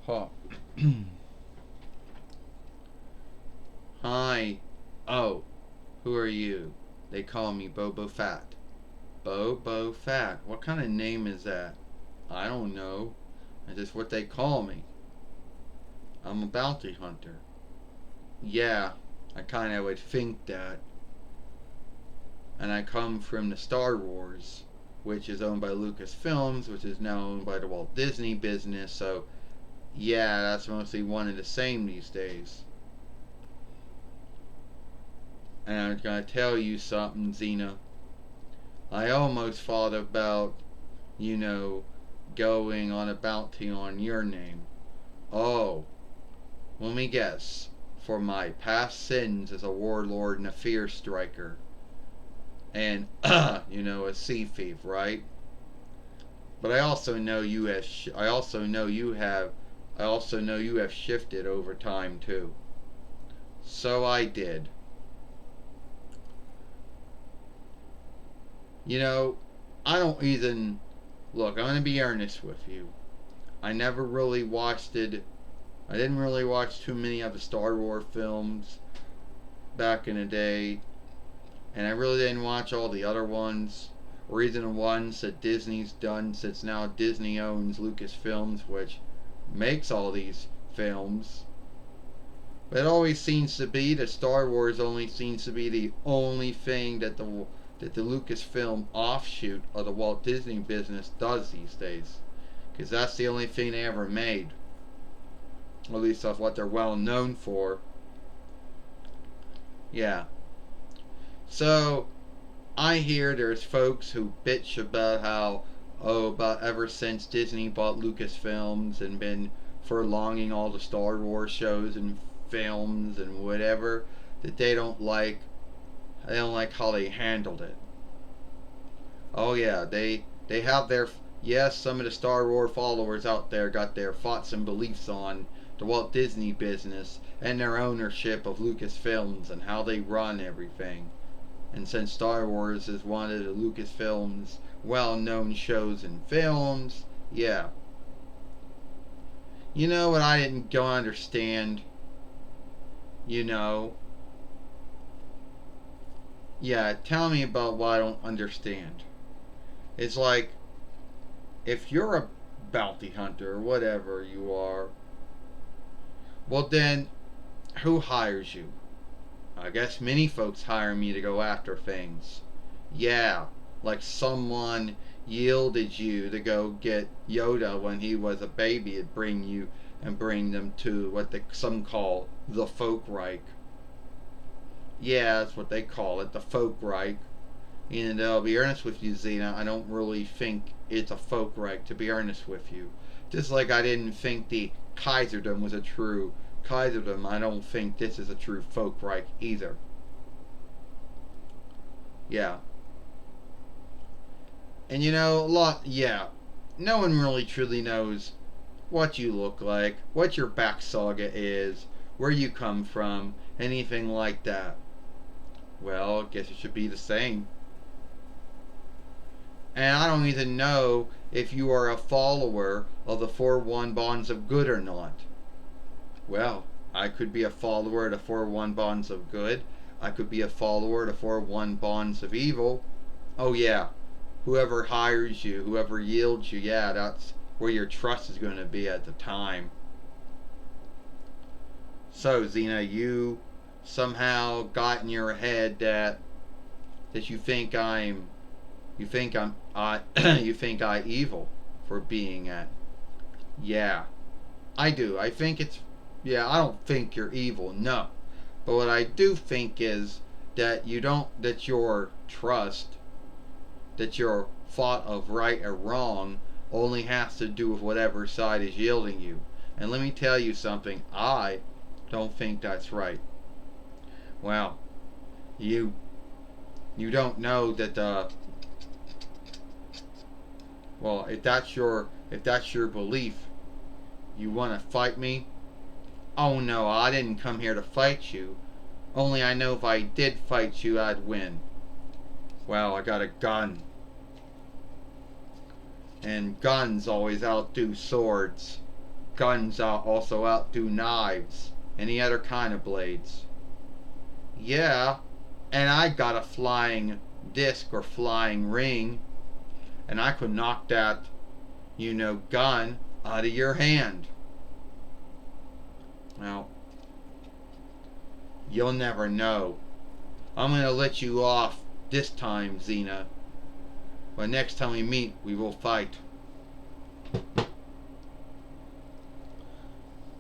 Huh. Hi. Oh, who are you? They call me Bobo Fett. Bobo Fett. What kind of name is that? I don't know. It's just what they call me. I'm a bounty hunter. Yeah, I kind of would think that. And I come from the Star Wars, which is owned by Lucasfilms, which is now owned by the Walt Disney business. So, yeah, that's mostly one and the same these days. And I'm gonna tell you something, Xena. I almost thought about, you know, going on a bounty on your name. Oh, let me guess. For my past sins as a warlord and a fear striker. And, a sea thief, right? But I also know you have. I also know you have shifted over time too. So I did. You know, I don't even look. I'm gonna be earnest with you. I never really watched it. I didn't really watch too many of the Star Wars films back in the day, and I really didn't watch all the other ones, or even the ones that Disney's done, since now Disney owns Lucasfilms, which makes all these films. But it always seems to be that Star Wars only seems to be the only thing that the Lucasfilm offshoot of the Walt Disney business does these days, because that's the only thing they ever made. At least that's what they're well known for. Yeah. So I hear there's folks who bitch about how, about ever since Disney bought Lucasfilms and been prolonging all the Star Wars shows and films and whatever, that they don't like how they handled it. Oh yeah, they have their, yes, some of the Star Wars followers out there got their thoughts and beliefs on the Walt Disney business and their ownership of Lucasfilms and how they run everything. And since Star Wars is one of the Lucasfilm's well-known shows and films, yeah. You know what I didn't go understand? You know, yeah, tell me about what I don't understand. It's like, if you're a bounty hunter or whatever you are, well then, who hires you? I guess many folks hire me to go after things. Yeah, like someone yielded you to go get Yoda when he was a baby and bring them to what some call the folk Reich. Yeah, that's what they call it, the folk Reich. And I'll be honest with you, Xena, I don't really think it's a folk Reich, to be honest with you. Just like I didn't think the Kaiserdom was a true Kaiserdom, I don't think this is a true folk Reich either. Yeah. And yeah. No one really truly knows what you look like, what your back saga is, where you come from, anything like that. Well, I guess it should be the same. And I don't even know if you are a follower of the 4-1 bonds of good or not. Well, I could be a follower of the 4-1 bonds of good. I could be a follower of the 4-1 bonds of evil. Oh yeah, whoever hires you, whoever yields you, yeah, that's where your trust is going to be at the time. So, Xena, you somehow got in your head that you think you think I evil for being at. Yeah, I do. I think it's, yeah, I don't think you're evil, no. But what I do think is that your trust, that your thought of right or wrong only has to do with whatever side is yielding you. And let me tell you something, I don't think that's right. Well, you don't know that well, if that's your belief, you want to fight me? Oh no, I didn't come here to fight you. Only I know if I did fight you, I'd win. Well, I got a gun. And guns always outdo swords. guns also outdo knives, any other kind of blades. Yeah, and I got a flying disc or flying ring, and I could knock that, gun out of your hand. Well, you'll never know. I'm gonna let you off this time, XENA. But next time we meet, we will fight.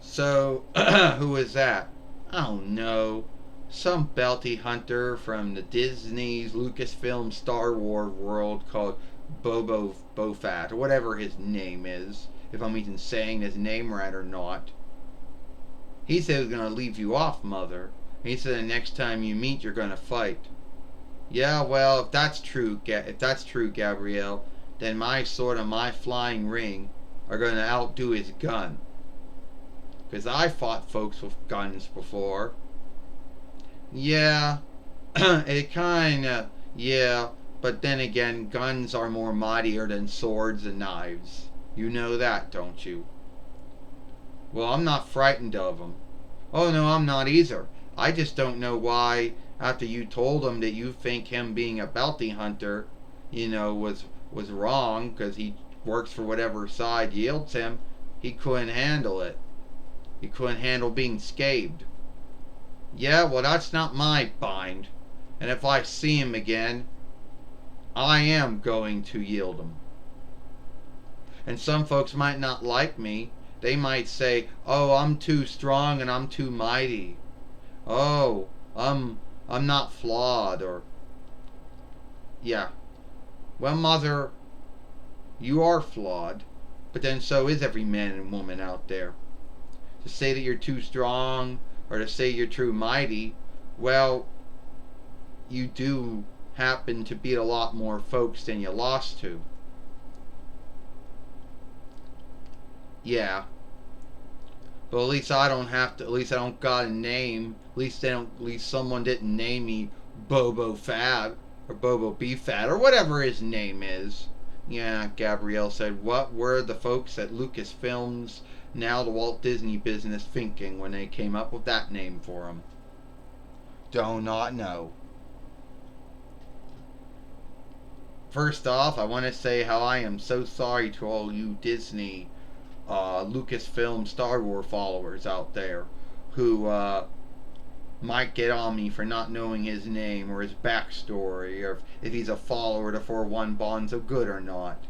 So, who is that? I don't know. Some bounty hunter from the Disney's Lucasfilm Star Wars world called Boba Fett, or whatever his name is, if I'm even saying his name right or not. He said he was going to leave you off, Mother. He said the next time you meet, you're going to fight. Yeah, well, if that's true, Gabrielle, then my sword and my flying ring are going to outdo his gun. Because I fought folks with guns before. Yeah, it kinda, yeah, but then again, guns are more mightier than swords and knives. You know that, don't you? Well, I'm not frightened of him. Oh, no, I'm not either. I just don't know why, after you told him that you think him being a bounty hunter, was wrong, because he works for whatever side yields him, he couldn't handle it. He couldn't handle being scathed. Yeah, well, that's not my bind. And if I see him again, I am going to yield him. And some folks might not like me. They might say, "Oh, I'm too strong and I'm too mighty. Oh, I'm not flawed," or yeah. Well, Mother, you are flawed, but then so is every man and woman out there. To say that you're too strong or to say you're too mighty, well, you do happen to beat a lot more folks than you lost to. Yeah. But at least I don't have to, at least I don't got a name. At least someone didn't name me Bobo Fat or Bobo B Fat or whatever his name is. Yeah, Gabrielle said, what were the folks at Lucasfilms, now the Walt Disney business, thinking when they came up with that name for him? Do not know. First off, I want to say how I am so sorry to all you Disney, Lucasfilm Star Wars followers out there who might get on me for not knowing his name or his backstory or if he's a follower to 4-1 Bonds of Good or not.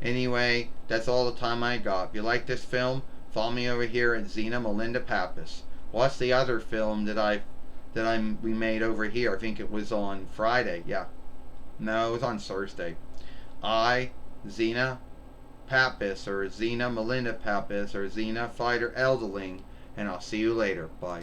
Anyway, that's all the time I got. If you like this film, follow me over here at XENA Melinda Pappas. What's the other film we made over here? I think it was on Friday. Yeah. No, it was on Thursday. XENA Pappas, or XENA Melinda Pappas, or XENA Fighter Elderling, and I'll see you later. Bye.